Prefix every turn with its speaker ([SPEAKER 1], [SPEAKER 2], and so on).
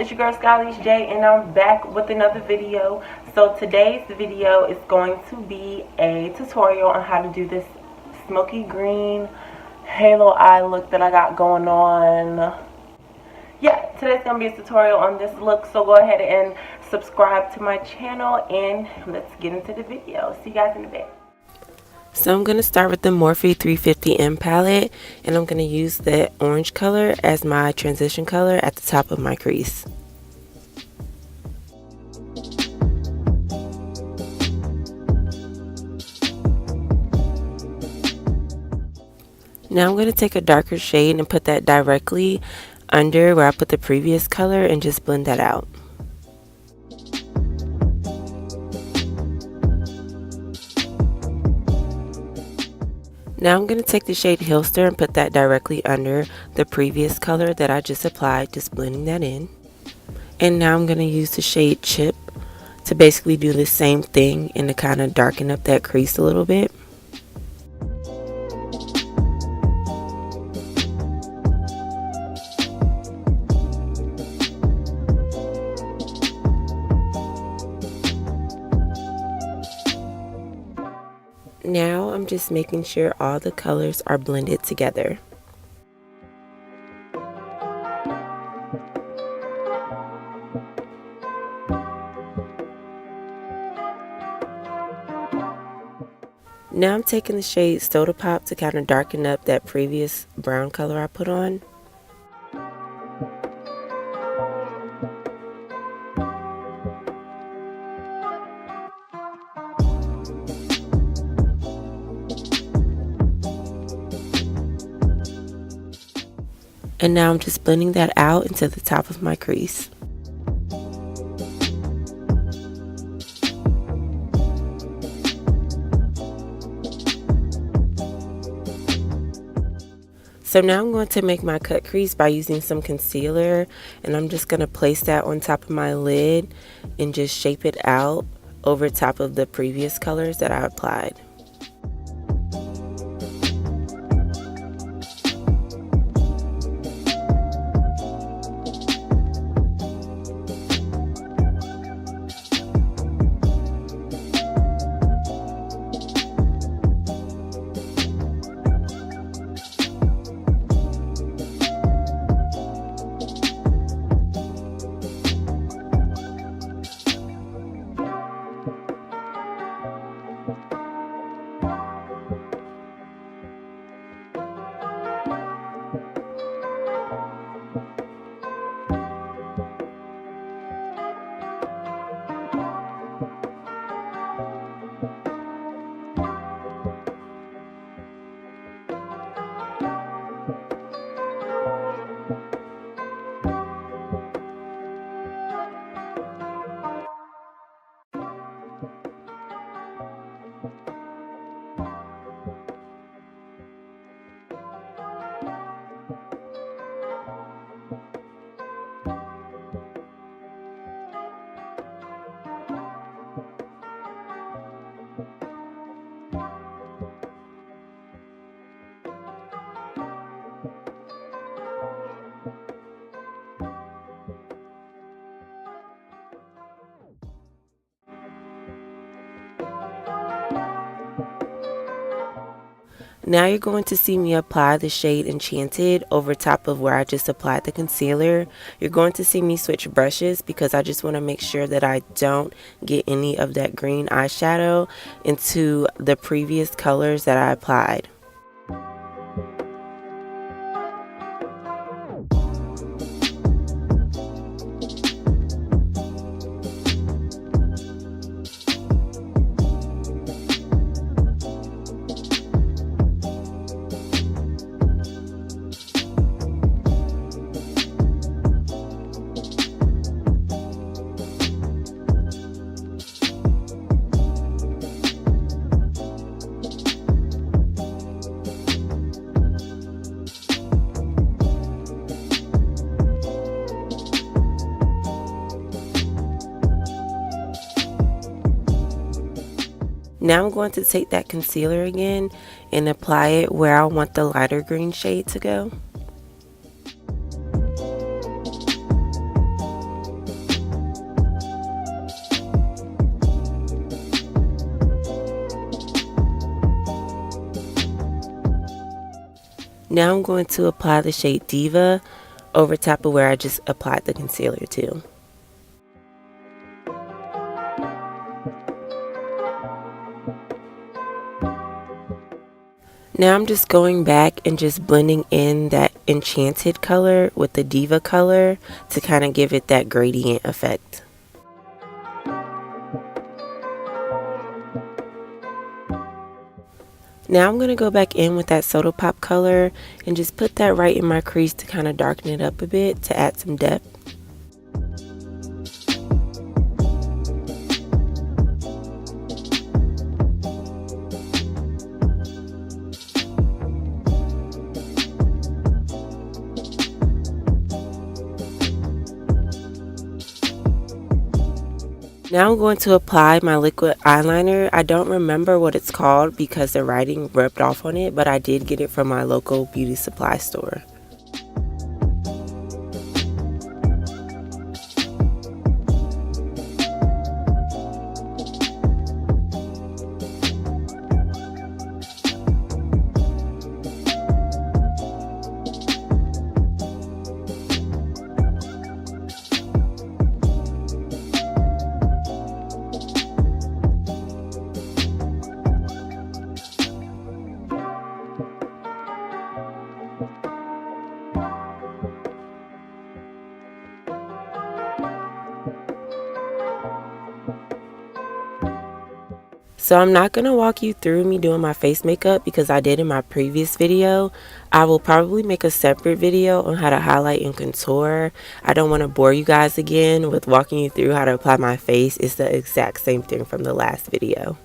[SPEAKER 1] It's your girl Skylish J, and I'm back with another video. So today's video is going to be a tutorial on how to do this smoky green halo eye look that I got going on. Yeah, today's going to be a tutorial on this look, so go ahead and subscribe to my channel and let's get into the video. See you guys in a bit.
[SPEAKER 2] So I'm going to start with the Morphe 350M palette, and I'm going to use the orange color as my transition color at the top of my crease. Now I'm going to take a darker shade and put that directly under where I put the previous color and just blend that out. Now I'm going to take the shade Hilster and put that directly under the previous color that I just applied, just blending that in. And now I'm going to use the shade Chip to basically do the same thing and to kind of darken up that crease a little bit. Now I'm just making sure all the colors are blended together. Now I'm taking the shade Soda Pop to kind of darken up that previous brown color I put on. And now I'm just blending that out into the top of my crease. So now I'm going to make my cut crease by using some concealer, and I'm just going to place that on top of my lid and just shape it out over top of the previous colors that I applied. Now you're going to see me apply the shade Enchanted over top of where I just applied the concealer. You're going to see me switch brushes because I just want to make sure that I don't get any of that green eyeshadow into the previous colors that I applied. Now I'm going to take that concealer again and apply it where I want the lighter green shade to go. Now I'm going to apply the shade Diva over top of where I just applied the concealer to. Now I'm just going back and just blending in that Enchanted color with the Diva color to kind of give it that gradient effect. Now I'm going to go back in with that Soda Pop color and just put that right in my crease to kind of darken it up a bit to add some depth. Now I'm going to apply my liquid eyeliner. I don't remember what it's called because the writing rubbed off on it, but I did get it from my local beauty supply store. So I'm not going to walk you through me doing my face makeup because I did in my previous video. I will probably make a separate video on how to highlight and contour. I don't want to bore you guys again with walking you through how to apply my face. It's the exact same thing from the last video.